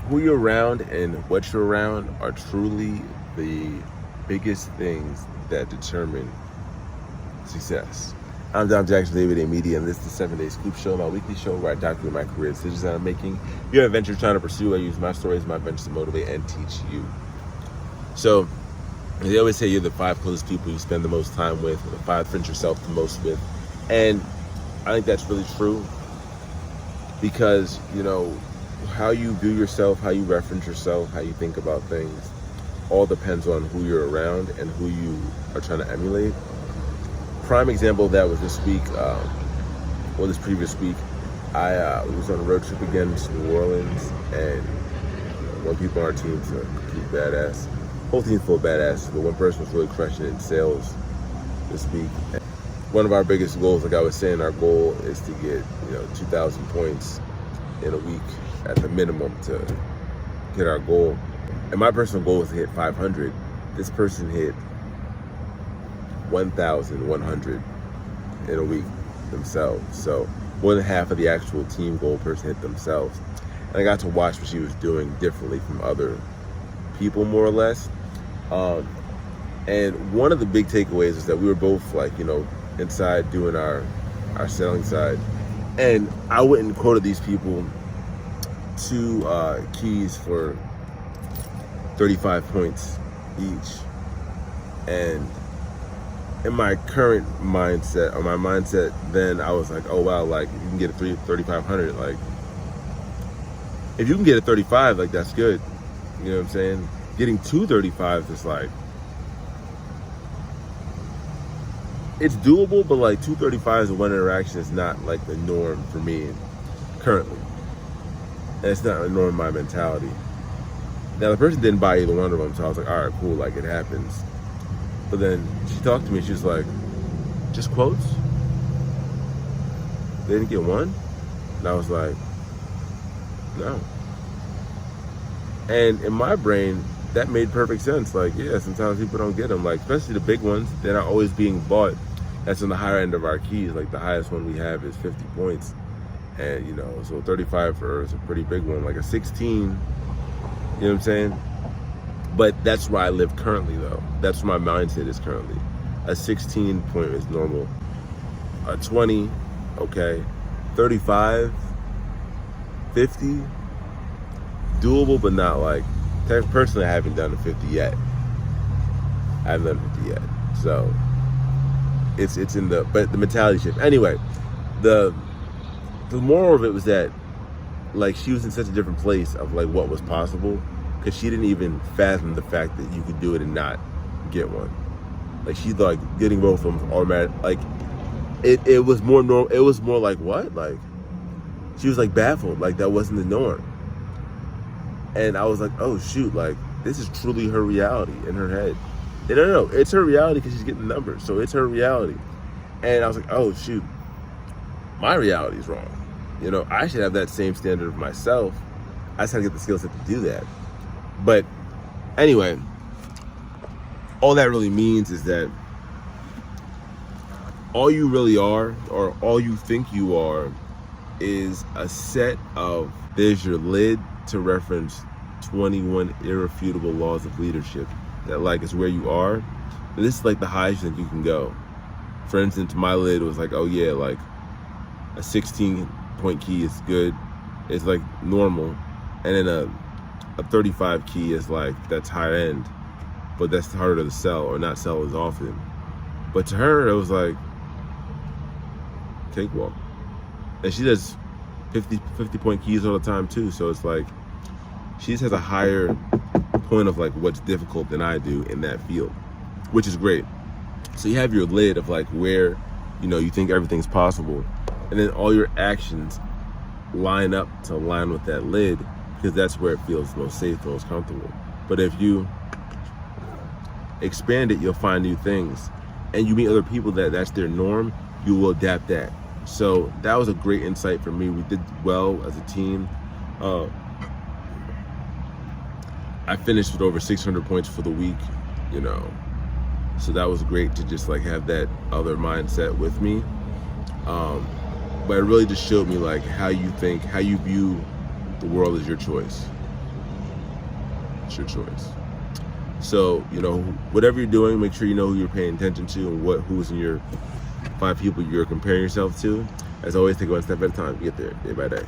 who you're around and what you're around are truly the biggest things that determine success. I'm Dom Jackson, David A. Media, and this is the 7 Day Scoop Show, my weekly show where I document my career decisions that I'm making. If you have a venture trying to pursue, I use my stories, my ventures to motivate and teach you. So, they always say you're the 5 closest people you spend the most time with, or the 5 friends yourself the most with. And I think that's really true because, how you view yourself, how you reference yourself, how you think about things, all depends on who you're around and who you are trying to emulate. Prime example of that was this week, this previous week. I was on a road trip again to New Orleans, and one people on our team's a complete badass. Whole team's full of badass, but one person was really crushing it in sales this week. And one of our biggest goals, like I was saying, our goal is to get 2,000 points in a week at the minimum to hit our goal. And my personal goal was to hit 500. This person hit 1,100 in a week themselves. So more than half of the actual team goal person hit themselves. And I got to watch what she was doing differently from other people, more or less. And one of the big takeaways is that we were both inside doing our selling side. And I went and quoted these people 2 keys for 35 points each. And in my current mindset, or my mindset then, I was like, oh wow, like if you can get a 3,500, like if you can get a 35, like that's good. You know what I'm saying? Getting 235 is like, it's doable, but like 235 in one interaction is not like the norm for me currently. And it's not a norm in my mentality. Now the person didn't buy either one of them, so I was like, all right, cool, like it happens. But then she talked to me, she was like, just quotes? They didn't get one? And I was like, no. And in my brain, that made perfect sense. Like, yeah, sometimes people don't get them. Like, especially the big ones, they're not always being bought. That's on the higher end of our keys. Like, the highest one we have is 50 points. And, so 35 for her is a pretty big one. Like a 16, you know what I'm saying? But that's where I live currently, though. That's where my mindset is currently. A 16 point is normal. A 20, okay. 35, 50, doable, but not like, personally, I haven't done a 50 yet. I haven't done 50 yet. So, it's in but the mentality shift. Anyway, the moral of it was that, like, she was in such a different place of, like, what was possible, because she didn't even fathom the fact that you could do it and not get one. Like, she thought getting both of them automatic, like, it was more normal. It was more like, what? Like, she was, like, baffled. Like, that wasn't the norm. And I was like, oh, shoot, like, this is truly her reality in her head. And no, it's her reality because she's getting the numbers, so it's her reality. And I was like, oh, shoot, my reality is wrong. I should have that same standard of myself. I just had to get the skill set to do that. But anyway, all that really means is that all you really are, or all you think you are, is a set of, there's your lid to reference 21 irrefutable laws of leadership. That, like, is where you are. And this is like the highest you think you can go. For instance, my lid was like, oh yeah, like a 16-point key is good. It's like normal. And then a 35 key is like, that's high end, but that's harder to sell or not sell as often. But to her, it was like cakewalk. And she does 50-point keys all the time too. So it's like, she just has a higher point of like what's difficult than I do in that field, which is great. So you have your lid of like where, you think everything's possible. And then all your actions line up to align with that lid, because that's where it feels most safe, most comfortable. But if you expand it, you'll find new things. And you meet other people that's their norm, you will adapt that. So that was a great insight for me. We did well as a team. I finished with over 600 points for the week, So that was great to just like have that other mindset with me. But it really just showed me like how you think, how you view the world is your choice. It's your choice. So, you know, whatever you're doing, make sure you know who you're paying attention to and who's in your 5 people you're comparing yourself to. As always, take 1 step at a time. Get there day by day.